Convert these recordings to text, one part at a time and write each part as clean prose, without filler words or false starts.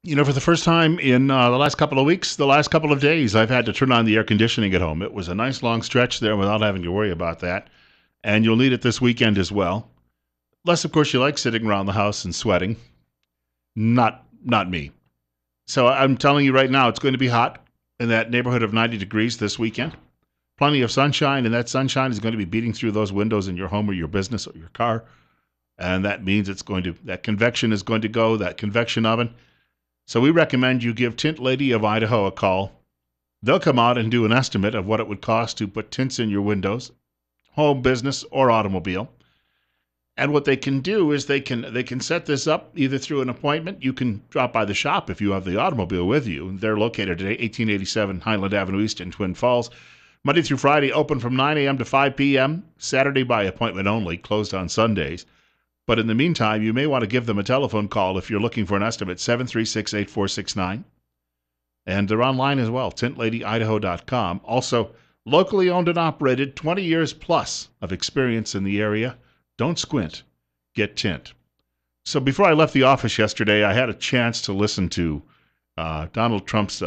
For the first time in the last couple of weeks, the last couple of days, I've had to turn on the air conditioning at home. It was a nice long stretch there without having to worry about that. And you'll need it this weekend as well. Unless, of course, you like sitting around the house and sweating. Not me. So I'm telling you right now, it's going to be hot in that neighborhood of 90 degrees this weekend. Plenty of sunshine, and that sunshine is going to be beating through those windows in your home or your business or your car. And that means that convection is going to go, that convection oven. So we recommend you give Tint Lady of Idaho a call. They'll come out and do an estimate of what it would cost to put tints in your windows, home, business, or automobile. And what they can do is they can set this up either through an appointment. You can drop by the shop if you have the automobile with you. They're located at 1887 Highland Avenue East in Twin Falls. Monday through Friday, open from 9 a.m. to 5 p.m. Saturday by appointment only, closed on Sundays. But in the meantime, you may want to give them a telephone call if you're looking for an estimate, 736-8469. And they're online as well, tintladyidaho.com. Also, locally owned and operated, 20 years plus of experience in the area. Don't squint. Get tint. So before I left the office yesterday, I had a chance to listen to Donald Trump's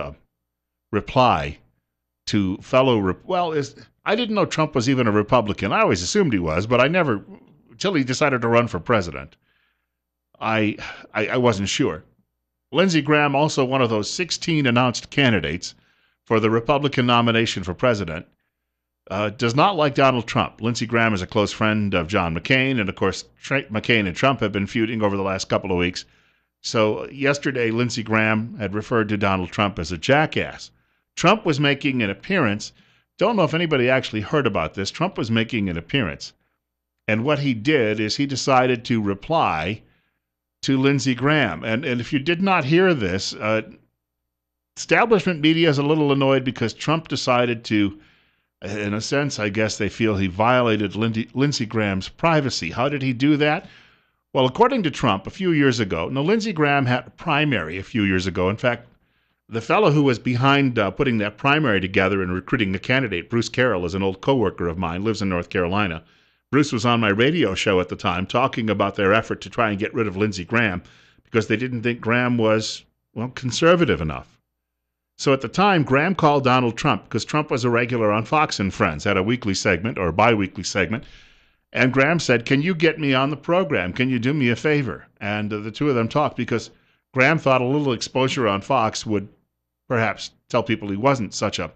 reply to I didn't know Trump was even a Republican. I always assumed he was, but I never, until he decided to run for president, I wasn't sure. Lindsey Graham, also one of those 16 announced candidates for the Republican nomination for president, does not like Donald Trump. Lindsey Graham is a close friend of John McCain, and of course, McCain and Trump have been feuding over the last couple of weeks. So yesterday, Lindsey Graham had referred to Donald Trump as a jackass. Trump was making an appearance. Don't know if anybody actually heard about this. Trump was making an appearance. And what he did is he decided to reply to Lindsey Graham. And if you did not hear this, establishment media is a little annoyed because Trump decided to, in a sense, I guess they feel he violated Lindsey Graham's privacy. How did he do that? Well, according to Trump, a few years ago, Lindsey Graham had a primary a few years ago. In fact, the fellow who was behind putting that primary together and recruiting the candidate, Bruce Carroll, is an old coworker of mine, lives in North Carolina. Bruce was on my radio show at the time talking about their effort to try and get rid of Lindsey Graham because they didn't think Graham was, conservative enough. So at the time, Graham called Donald Trump because Trump was a regular on Fox and Friends, had a weekly segment or a bi-weekly segment. And Graham said, "Can you get me on the program? Can you do me a favor?" And the two of them talked because Graham thought a little exposure on Fox would perhaps tell people he wasn't such a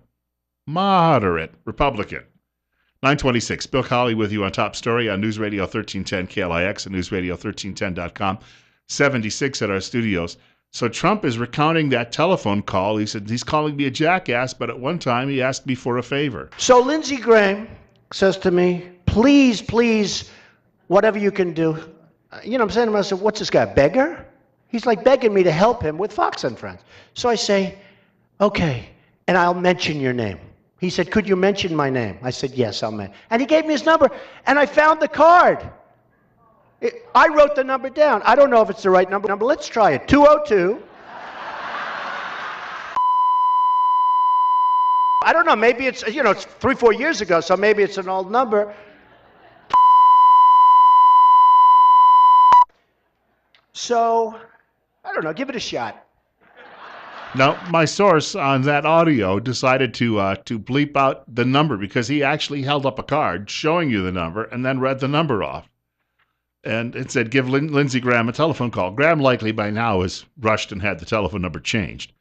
moderate Republican. 926, Bill Colley with you on Top Story on News Radio 1310 KLIX and newsradio1310.com. 76 at our studios. So Trump is recounting that telephone call. He said, he's calling me a jackass, but at one time he asked me for a favor. So Lindsey Graham says to me, please, whatever you can do. I'm saying to myself, what's this guy, a beggar? He's like begging me to help him with Fox and Friends. So I say, okay, and I'll mention your name. He said, could you mention my name? I said, yes, I'll mention. And he gave me his number, and I found the card. I wrote the number down. I don't know if it's the right number. Let's try it. 202. I don't know. Maybe it's 3-4 years ago, so maybe it's an old number. So, I don't know. Give it a shot. Now, my source on that audio decided to bleep out the number because he actually held up a card showing you the number and then read the number off. And it said, give Lindsey Graham a telephone call. Graham likely by now has rushed and had the telephone number changed.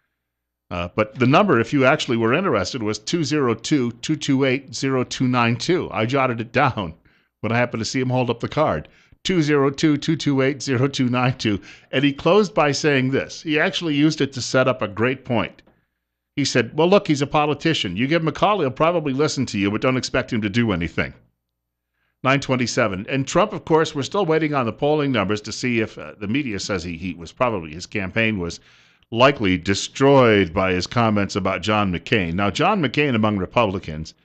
But the number, if you actually were interested, was 202-228-0292. I jotted it down when I happened to see him hold up the card. 202-228-0292. And he closed by saying this. He actually used it to set up a great point. He said, well, look, he's a politician. You give him a call, he'll probably listen to you, but don't expect him to do anything. 927. And Trump, of course, we're still waiting on the polling numbers to see if the media says his campaign was likely destroyed by his comments about John McCain. Now, John McCain among Republicans,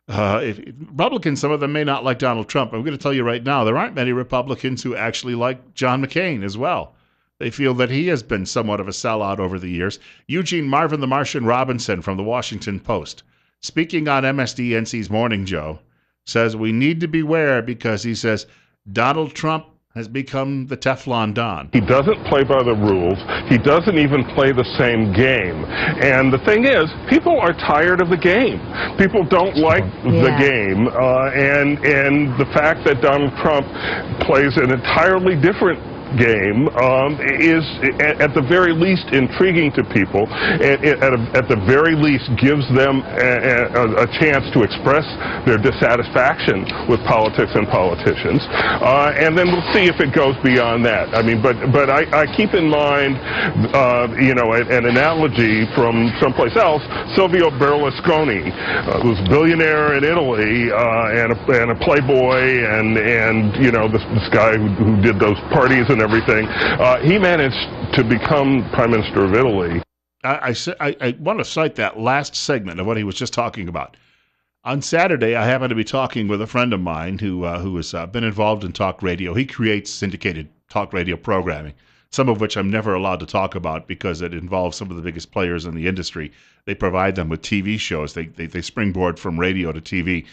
Republicans, some of them may not like Donald Trump. I'm going to tell you right now, there aren't many Republicans who actually like John McCain as well. They feel that he has been somewhat of a sellout over the years. Eugene Marvin the Martian Robinson from the Washington Post, speaking on MSDNC's Morning Joe, says we need to beware because he says Donald Trump has become the Teflon Don. He doesn't play by the rules. He doesn't even play the same game. And the thing is, people are tired of the game. People don't like the game. And the fact that Donald Trump plays an entirely different game is at the very least intriguing to people, at the very least gives them a chance to express their dissatisfaction with politics and politicians, and then we'll see if it goes beyond that. I mean, but I keep in mind an analogy from someplace else. Silvio Berlusconi, who's a billionaire in Italy and a playboy, and this guy who did those parties and everything. He managed to become Prime Minister of Italy. I want to cite that last segment of what he was just talking about. On Saturday, I happened to be talking with a friend of mine who has been involved in talk radio. He creates syndicated talk radio programming, some of which I'm never allowed to talk about because it involves some of the biggest players in the industry. They provide them with TV shows. They springboard from radio to TV.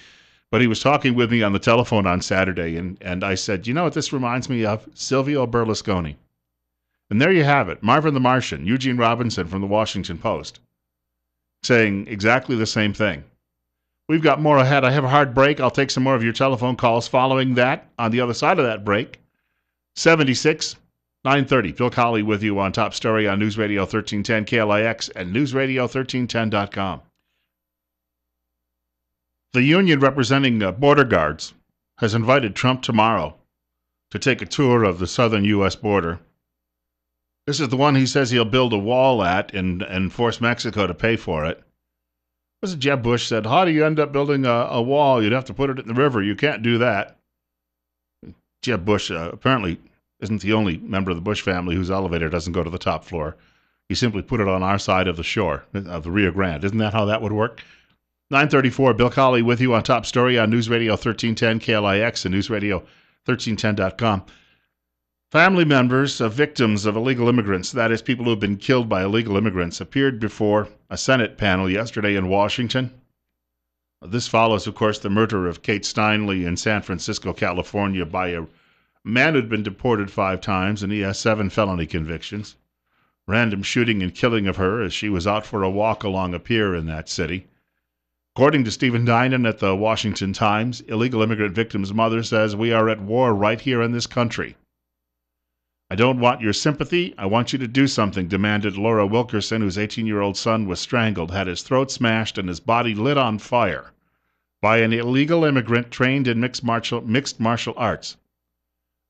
But he was talking with me on the telephone on Saturday, and I said, you know what this reminds me of? Silvio Berlusconi. And there you have it, Marvin the Martian, Eugene Robinson from the Washington Post, saying exactly the same thing. We've got more ahead. I have a hard break. I'll take some more of your telephone calls following that. On the other side of that break, 76 930. Bill Colley with you on Top Story on News Radio 1310 KLIX and newsradio1310.com. The union representing border guards has invited Trump tomorrow to take a tour of the southern U.S. border. This is the one he says he'll build a wall at and force Mexico to pay for it. Was it Jeb Bush said, how do you end up building a wall? You'd have to put it in the river. You can't do that. Jeb Bush apparently isn't the only member of the Bush family whose elevator doesn't go to the top floor. He simply put it on our side of the shore, of the Rio Grande. Isn't that how that would work? 934, Bill Colley with you on Top Story on News Radio 1310 KLIX and newsradio1310.com. Family members of victims of illegal immigrants, that is, people who have been killed by illegal immigrants, appeared before a Senate panel yesterday in Washington. This follows, of course, the murder of Kate Steinle in San Francisco, California, by a man who'd been deported 5 times, and he has 7 felony convictions. Random shooting and killing of her as she was out for a walk along a pier in that city. According to Stephen Dinan at the Washington Times, illegal immigrant victim's mother says, we are at war right here in this country. I don't want your sympathy. I want you to do something, demanded Laura Wilkerson, whose 18-year-old son was strangled, had his throat smashed, and his body lit on fire by an illegal immigrant trained in mixed martial arts.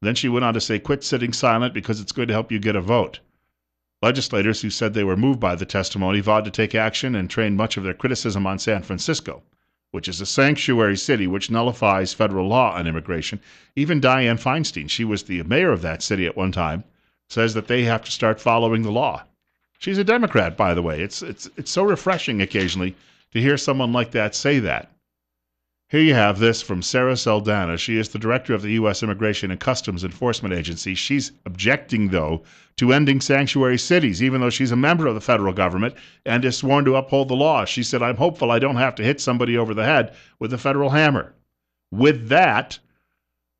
Then she went on to say, quit sitting silent because it's going to help you get a vote. Legislators who said they were moved by the testimony vowed to take action and trained much of their criticism on San Francisco, which is a sanctuary city which nullifies federal law on immigration. Even Dianne Feinstein, she was the mayor of that city at one time, says that they have to start following the law. She's a Democrat, by the way. It's so refreshing occasionally to hear someone like that say that. Here you have this from Sarah Saldana. She is the director of the U.S. Immigration and Customs Enforcement Agency. She's objecting, though, to ending sanctuary cities, even though she's a member of the federal government and is sworn to uphold the law. She said, I'm hopeful I don't have to hit somebody over the head with a federal hammer. With that,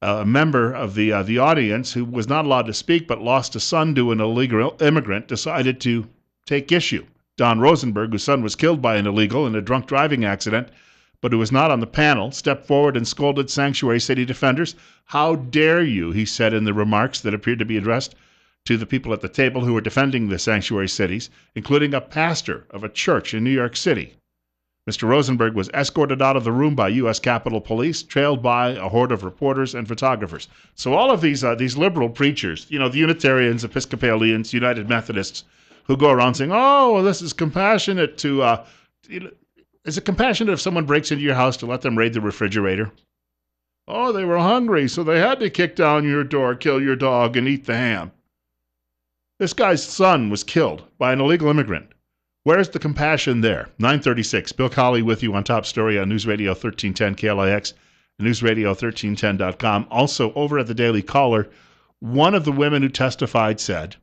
a member of the audience who was not allowed to speak but lost a son to an illegal immigrant decided to take issue. Don Rosenberg, whose son was killed by an illegal in a drunk driving accident, but who was not on the panel, stepped forward and scolded sanctuary city defenders. How dare you, he said in the remarks that appeared to be addressed to the people at the table who were defending the sanctuary cities, including a pastor of a church in New York City. Mr. Rosenberg was escorted out of the room by U.S. Capitol Police, trailed by a horde of reporters and photographers. So all of these liberal preachers, the Unitarians, Episcopalians, United Methodists, who go around saying, oh, this is compassionate to... Is it compassionate if someone breaks into your house to let them raid the refrigerator? Oh, they were hungry, so they had to kick down your door, kill your dog, and eat the ham. This guy's son was killed by an illegal immigrant. Where's the compassion there? 936. Bill Colley with you on Top Story on News Radio 1310 KLIX and newsradio1310.com. Also, over at the Daily Caller, one of the women who testified said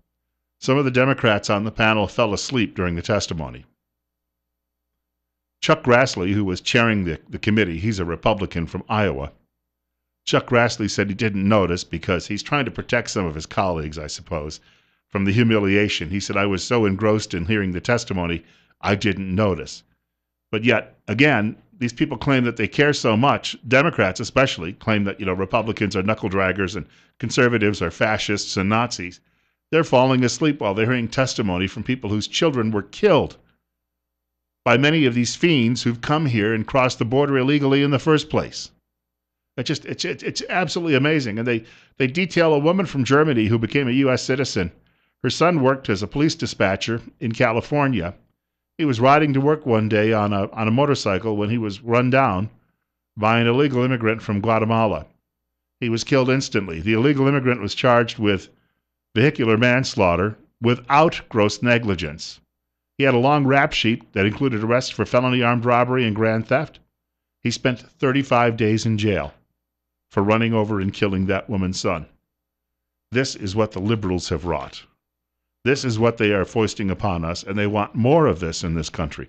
some of the Democrats on the panel fell asleep during the testimony. Chuck Grassley, who was chairing the committee, he's a Republican from Iowa, Chuck Grassley said he didn't notice because he's trying to protect some of his colleagues, I suppose, from the humiliation. He said, I was so engrossed in hearing the testimony, I didn't notice. But yet, again, these people claim that they care so much. Democrats especially claim that, Republicans are knuckle draggers and conservatives are fascists and Nazis. They're falling asleep while they're hearing testimony from people whose children were killed by many of these fiends who've come here and crossed the border illegally in the first place. It's absolutely amazing. And they detail a woman from Germany who became a U.S. citizen. Her son worked as a police dispatcher in California. He was riding to work one day on a motorcycle when he was run down by an illegal immigrant from Guatemala. He was killed instantly. The illegal immigrant was charged with vehicular manslaughter without gross negligence. He had a long rap sheet that included arrests for felony armed robbery and grand theft. He spent 35 days in jail for running over and killing that woman's son. This is what the liberals have wrought. This is what they are foisting upon us, and they want more of this in this country.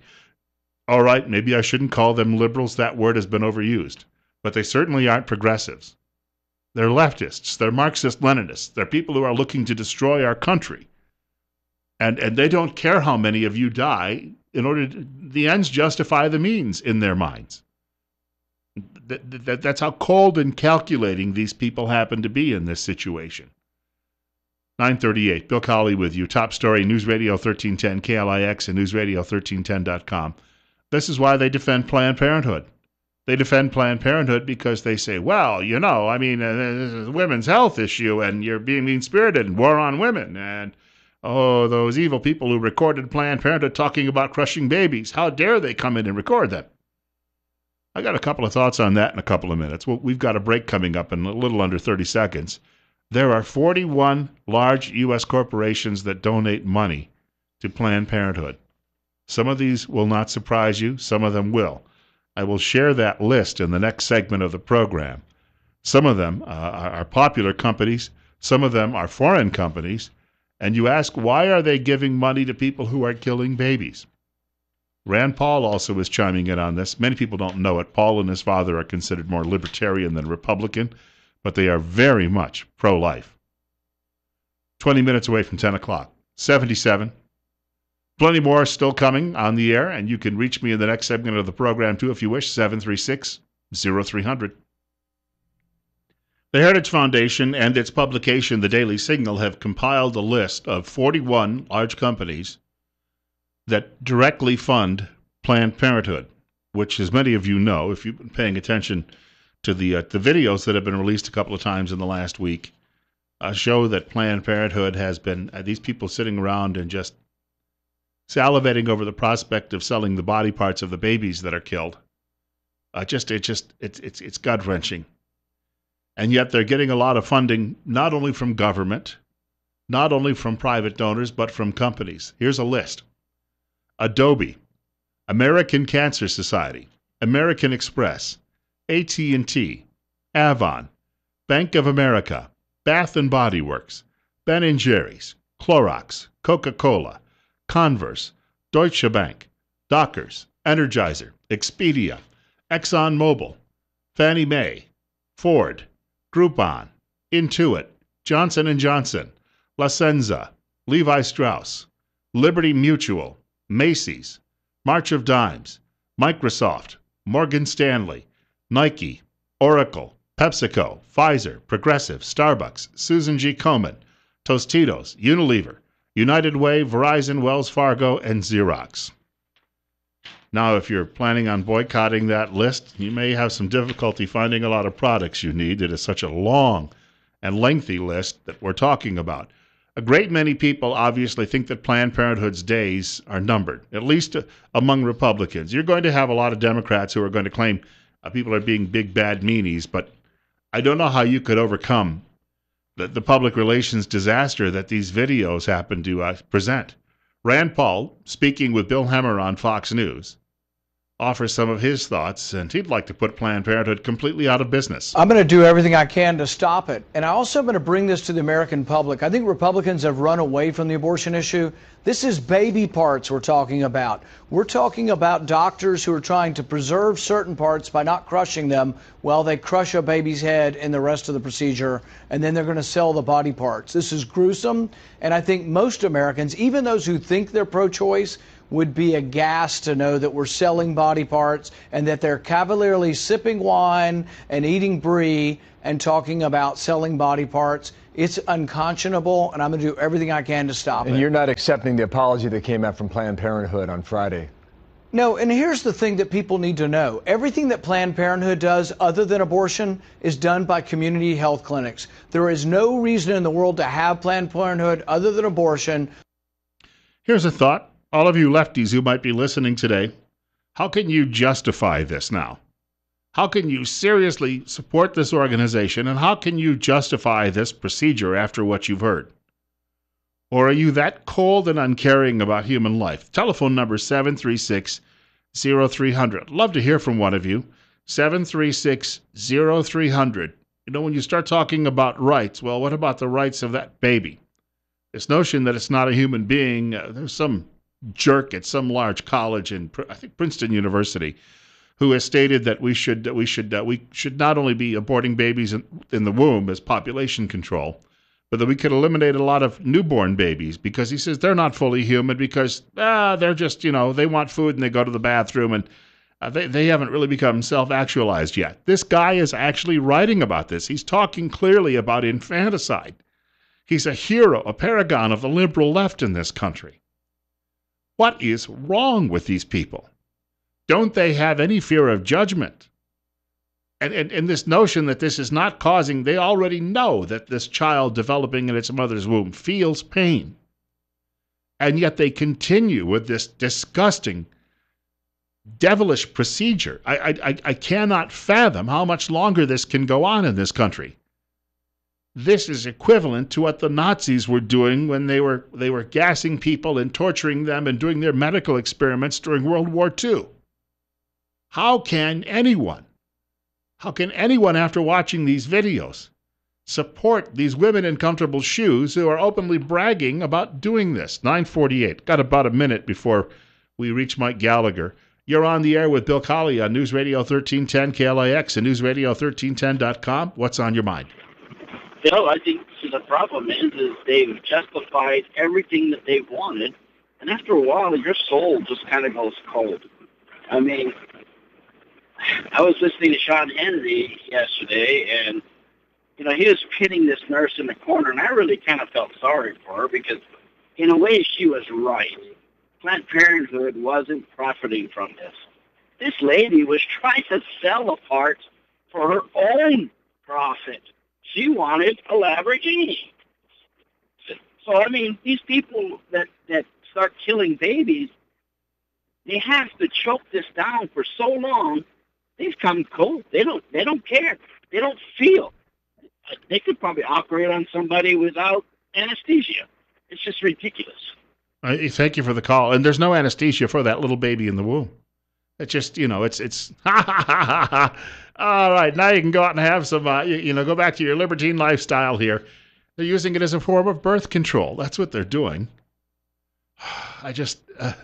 All right, maybe I shouldn't call them liberals. That word has been overused. But they certainly aren't progressives. They're leftists. They're Marxist-Leninists. They're people who are looking to destroy our country. And they don't care how many of you die. The ends justify the means in their minds. That's how cold and calculating these people happen to be in this situation. 9:38, Bill Colley with you. Top story, News Radio 1310, KLIX, and NewsRadio1310.com. This is why they defend Planned Parenthood. They defend Planned Parenthood because they say, well, this is a women's health issue, and you're being mean-spirited, and war on women, and, those evil people who recorded Planned Parenthood talking about crushing babies. How dare they come in and record them? I got a couple of thoughts on that in a couple of minutes. Well, we've got a break coming up in a little under 30 seconds. There are 41 large U.S. corporations that donate money to Planned Parenthood. Some of these will not surprise you. Some of them will. I will share that list in the next segment of the program. Some of them are popular companies. Some of them are foreign companies. And you ask, why are they giving money to people who are killing babies? Rand Paul also is chiming in on this. Many people don't know it. Paul and his father are considered more libertarian than Republican, but they are very much pro-life. 20 minutes away from 10 o'clock. 77. Plenty more still coming on the air, and you can reach me in the next segment of the program, too, if you wish, 736-0300. The Heritage Foundation and its publication, The Daily Signal, have compiled a list of 41 large companies that directly fund Planned Parenthood, which, as many of you know, if you've been paying attention to the videos that have been released a couple of times in the last week, show that Planned Parenthood has been these people sitting around and just salivating over the prospect of selling the body parts of the babies that are killed. It's gut-wrenching. And yet they're getting a lot of funding, not only from government, not only from private donors, but from companies. Here's a list. Adobe, American Cancer Society, American Express, AT&T, Avon, Bank of America, Bath & Body Works, Ben & Jerry's, Clorox, Coca-Cola, Converse, Deutsche Bank, Dockers, Energizer, Expedia, ExxonMobil, Fannie Mae, Ford, Groupon, Intuit, Johnson & Johnson, La Senza, Levi Strauss, Liberty Mutual, Macy's, March of Dimes, Microsoft, Morgan Stanley, Nike, Oracle, PepsiCo, Pfizer, Progressive, Starbucks, Susan G. Komen, Tostitos, Unilever, United Way, Verizon, Wells Fargo, and Xerox. Now, if you're planning on boycotting that list, you may have some difficulty finding a lot of products you need. It is such a long and lengthy list that we're talking about. A great many people obviously think that Planned Parenthood's days are numbered, at least among Republicans. You're going to have a lot of Democrats who are going to claim people are being big bad meanies, but I don't know how you could overcome the public relations disaster that these videos happen to present. Rand Paul, speaking with Bill Hemmer on Fox News, offers some of his thoughts, and he'd like to put Planned Parenthood completely out of business. I'm going to do everything I can to stop it. And I also am going to bring this to the American public. I think Republicans have run away from the abortion issue. This is baby parts we're talking about. We're talking about doctors who are trying to preserve certain parts by not crushing them while they crush a baby's head in the rest of the procedure, and then they're going to sell the body parts. This is gruesome, and I think most Americans, even those who think they're pro-choice, would be aghast to know that we're selling body parts and that they're cavalierly sipping wine and eating brie and talking about selling body parts. It's unconscionable, and I'm going to do everything I can to stop it. And you're not accepting the apology that came out from Planned Parenthood on Friday? No, and here's the thing that people need to know. Everything that Planned Parenthood does other than abortion is done by community health clinics. There is no reason in the world to have Planned Parenthood other than abortion. Here's a thought. All of you lefties who might be listening today, how can you justify this now? How can you seriously support this organization, and how can you justify this procedure after what you've heard? Or are you that cold and uncaring about human life? Telephone number 736-0300. Love to hear from one of you. 736-0300. You know, when you start talking about rights, well, what about the rights of that baby? This notion that it's not a human being, there's some jerk at some large college in, I think, Princeton University, who has stated that we should not only be aborting babies in the womb as population control, but that we could eliminate a lot of newborn babies, because he says they're not fully human because they're just, they want food and they go to the bathroom, and they haven't really become self-actualized yet. This guy is actually writing about this. He's talking clearly about infanticide. He's a hero, a paragon of the liberal left in this country. What is wrong with these people? Don't they have any fear of judgment? And this notion that this is not causing, they already know that this child developing in its mother's womb feels pain. And yet they continue with this disgusting, devilish procedure. I cannot fathom how much longer this can go on in this country. This is equivalent to what the Nazis were doing when they were gassing people and torturing them and doing their medical experiments during World War II. How can anyone after watching these videos support these women in comfortable shoes who are openly bragging about doing this? 9:48. Got about a minute before we reach Mike Gallagher. You're on the air with Bill Colley on News Radio 1310 KLIX and newsradio1310.com. What's on your mind? Bill, I think the problem is they've justified everything that they've wanted, and after a while, your soul just kind of goes cold. I mean, I was listening to Sean Hannity yesterday, and, he was pitting this nurse in the corner, and I really kind of felt sorry for her because, in a way, she was right. Planned Parenthood wasn't profiting from this. This lady was trying to sell the parts for her own profit. She wanted a Lamborghini. So, I mean, these people that start killing babies, they have to choke this down for so long. They've come cold. They don't care. They don't feel. They could probably operate on somebody without anesthesia. It's just ridiculous. Thank you for the call. And there's no anesthesia for that little baby in the womb. It's just, it's all right, now you can go out and have some, go back to your libertine lifestyle here. They're using it as a form of birth control. That's what they're doing. The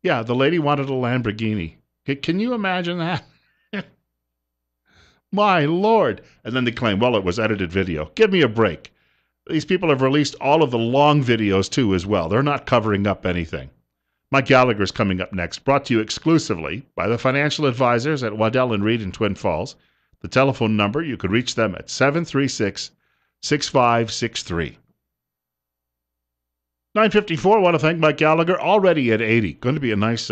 lady wanted a Lamborghini. Can you imagine that? My Lord. And then they claim, well, it was edited video. Give me a break. These people have released all of the long videos, too, as well. They're not covering up anything. Mike Gallagher is coming up next, brought to you exclusively by the financial advisors at Waddell & Reed in Twin Falls. The telephone number, you could reach them at 736-6563. 9:54, I want to thank Mike Gallagher, already at 80. Going to be a nice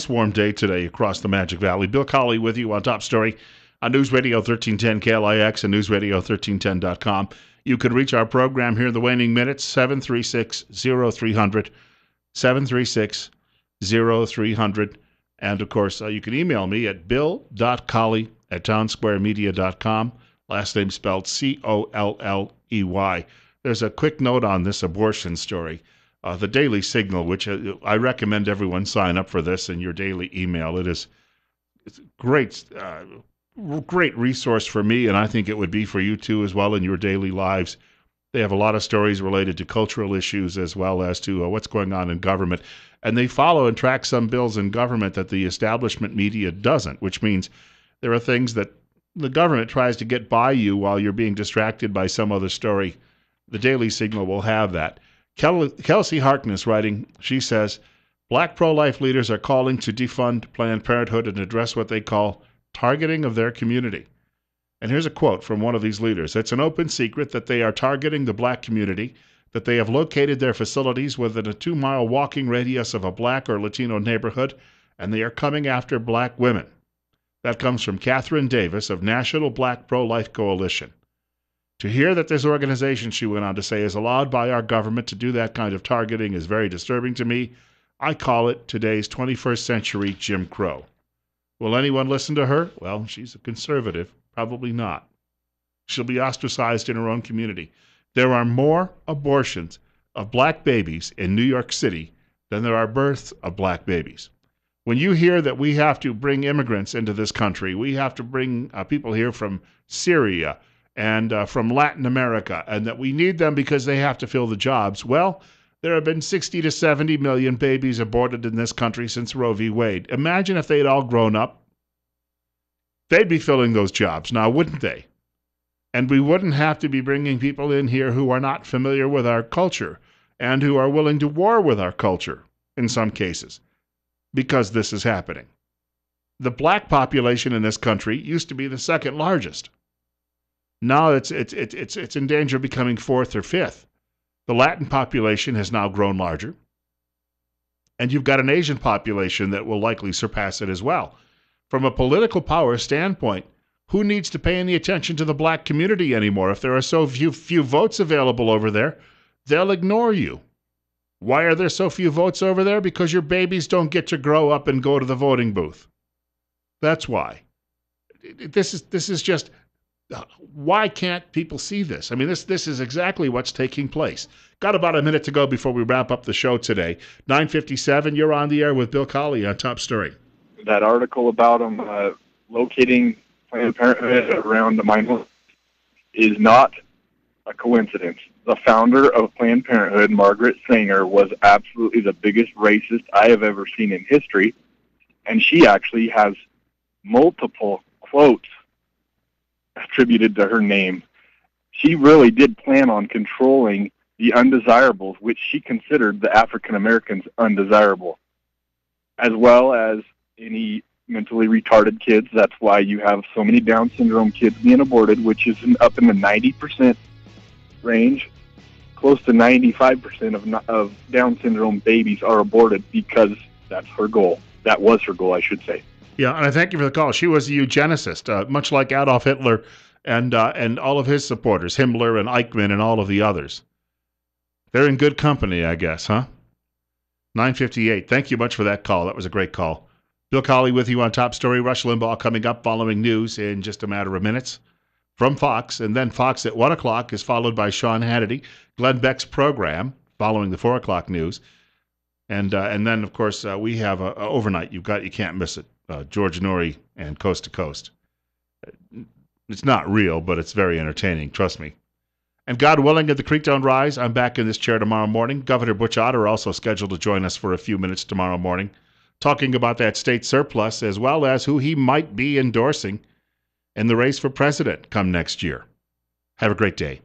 warm day today across the Magic Valley. Bill Colley with you on Top Story on News Radio 1310 KLIX and newsradio1310.com. You could reach our program here in the waning minutes, 736-0300, 736-0300. And, of course, you can email me at bill.colley@townsquaremedia.com. Last name spelled Colley. There's a quick note on this abortion story. The Daily Signal, which I recommend everyone sign up for this in your daily email. It is it's a great resource for me, and I think it would be for you too as well in your daily lives. They have a lot of stories related to cultural issues as well as to what's going on in government. And they follow and track some bills in government that the establishment media doesn't, which means there are things that the government tries to get by you while you're being distracted by some other story. The Daily Signal will have that. Kelsey Harkness writing, she says, Black pro-life leaders are calling to defund Planned Parenthood and address what they call targeting of their community. And here's a quote from one of these leaders. It's an open secret that they are targeting the black community, that they have located their facilities within a 2-mile walking radius of a black or Latino neighborhood, and they are coming after black women. That comes from Catherine Davis of National Black Pro-Life Coalition. To hear that this organization, she went on to say, is allowed by our government to do that kind of targeting is very disturbing to me. I call it today's 21st century Jim Crow. Will anyone listen to her? Well, she's a conservative. Probably not. She'll be ostracized in her own community. There are more abortions of black babies in New York City than there are births of black babies. When you hear that we have to bring immigrants into this country, we have to bring people here from Syria and from Latin America, and that we need them because they have to fill the jobs, well, there have been 60 to 70 million babies aborted in this country since Roe v. Wade. Imagine if they'd all grown up. They'd be filling those jobs now, wouldn't they? And we wouldn't have to be bringing people in here who are not familiar with our culture and who are willing to war with our culture in some cases because this is happening. The black population in this country used to be the second largest. Now it's in danger of becoming fourth or fifth. The Latin population has now grown larger, and you've got an Asian population that will likely surpass it as well. From a political power standpoint, who needs to pay any attention to the black community anymore? If there are so few votes available over there, they'll ignore you. Why are there so few votes over there? Because your babies don't get to grow up and go to the voting booth. That's why. This is just, why can't people see this? I mean, this is exactly what's taking place. Got about a minute to go before we wrap up the show today. 9:57, you're on the air with Bill Colley on Top Story. That article about them locating Planned Parenthood around the mine is not a coincidence. The founder of Planned Parenthood, Margaret Sanger, was absolutely the biggest racist I have ever seen in history, and she actually has multiple quotes attributed to her name. She really did plan on controlling the undesirables, which she considered the African Americans undesirable, as well as any mentally retarded kids. That's why you have so many Down syndrome kids being aborted, which is up in the 90% range. Close to 95% of Down syndrome babies are aborted because that's her goal. That was her goal, I should say. Yeah, and I thank you for the call. She was a eugenicist, much like Adolf Hitler and all of his supporters, Himmler and Eichmann and all of the others. They're in good company, I guess, huh? 9:58. Thank you much for that call. That was a great call. Bill Colley with you on Top Story. Rush Limbaugh coming up following news in just a matter of minutes from Fox. And then Fox at 1 o'clock is followed by Sean Hannity, Glenn Beck's program following the 4 o'clock news. And then, of course, we have overnight. You can't miss it. George Norrie and Coast to Coast. It's not real, but it's very entertaining. Trust me. And God willing, if the creek don't rise, I'm back in this chair tomorrow morning. Governor Butch Otter also scheduled to join us for a few minutes tomorrow morning, talking about that state surplus as well as who he might be endorsing in the race for president come next year. Have a great day.